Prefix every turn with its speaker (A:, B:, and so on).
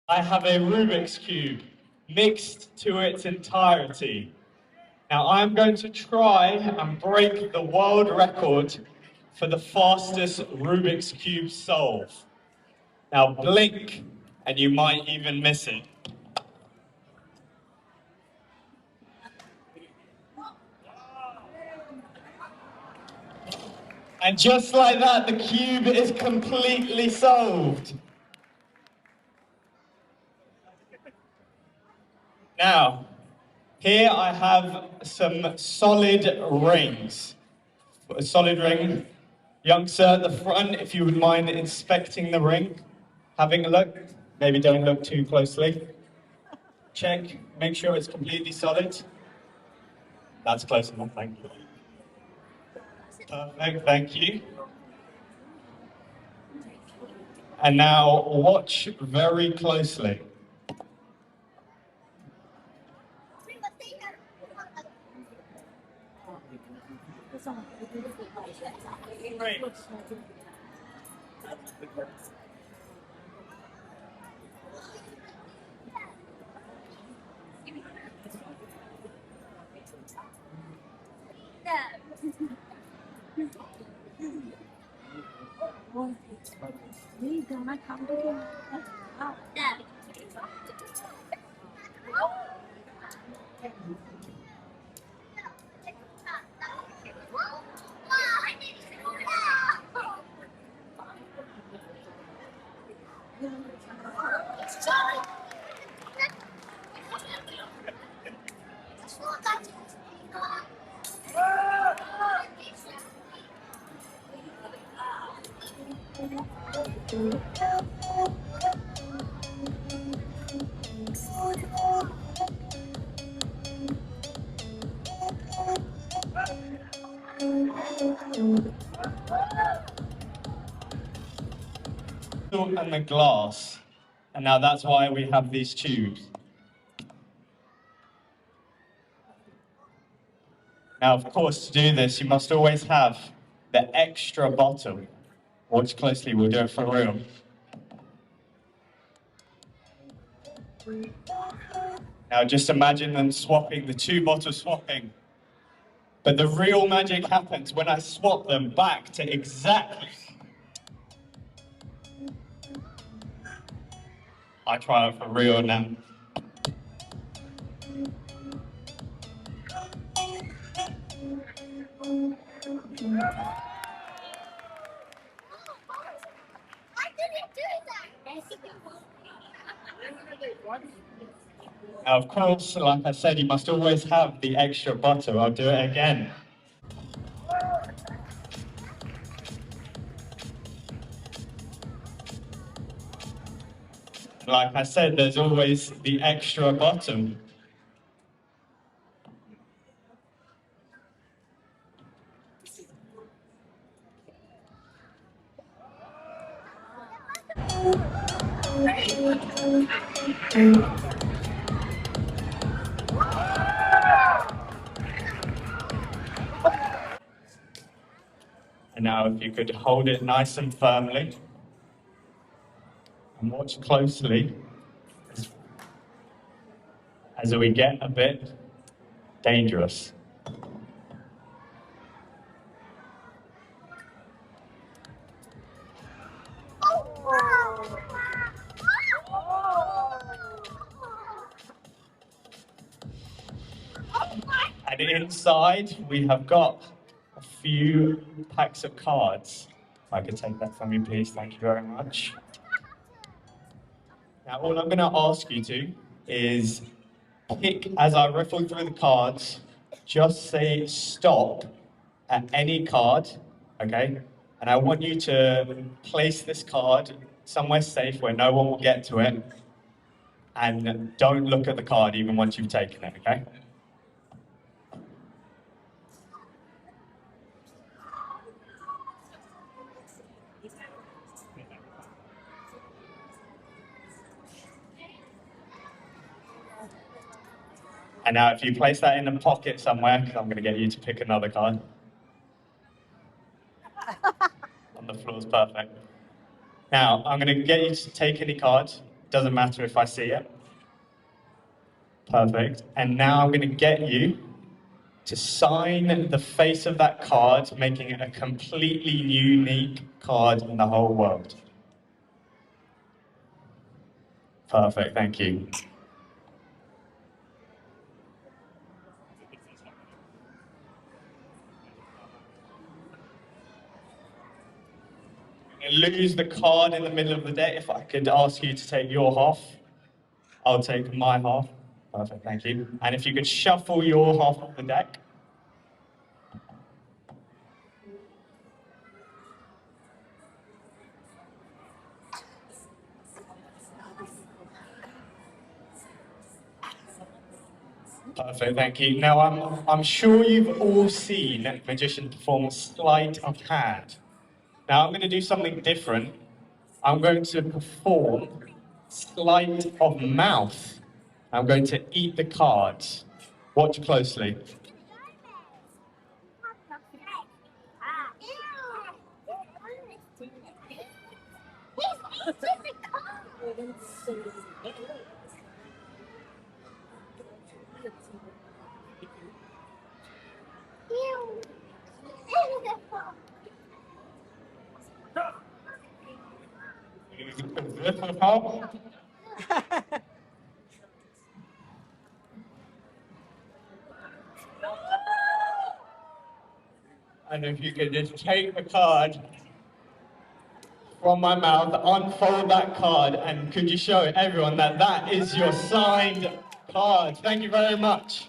A: I have a Rubik's Cube mixed to its entirety. Now I'm going to try and break the world record for the fastest Rubik's Cube solve. Now blink and you might even miss it. And just like that, the cube is completely solved. Now, here I have some solid rings. A solid ring. Young sir at the front, if you would mind inspecting the ring, having a look. Maybe don't look too closely. Check, make sure it's completely solid. That's close enough, thank you. Perfect, thank you. And now watch very closely. Great. And the glass. And now that's why we have these tubes. Now, of course, to do this, you must always have the extra bottom. Watch closely, we'll do it for real. Now, just imagine them swapping, the two bottles swapping. But the real magic happens when I swap them back to exactly. I try it for real now. Now, of course, like I said, you must always have the extra butter. I'll do it again. Like I said, there's always the extra bottom. And now if you could hold it nice and firmly and watch closely as we get a bit dangerous. And inside we have got a few packs of cards. If I could take that from you, please. Thank you very much. Now, all I'm going to ask you to is pick, as I riffle through the cards, just say stop at any card, okay? And I want you to place this card somewhere safe where no one will get to it. And don't look at the card even once you've taken it, okay? And now if you place that in a pocket somewhere, because I'm going to get you to pick another card. On the floor is perfect. Now, I'm going to get you to take any card, Doesn't matter if I see it. Perfect. And now I'm going to get you to sign the face of that card, making it a completely unique card in the whole world. Perfect, thank you. Lose the card in the middle of the deck. If I could ask you to take your half, I'll take my half. Perfect, thank you. And if you could shuffle your half of the deck. Perfect, thank you. Now, I'm sure you've all seen magicians perform sleight of hand. Now, I'm going to do something different. I'm going to perform sleight of mouth. I'm going to eat the cards. Watch closely. And if you could just take the card from my mouth, unfold that card, and could you show everyone that that is your signed card? Thank you very much.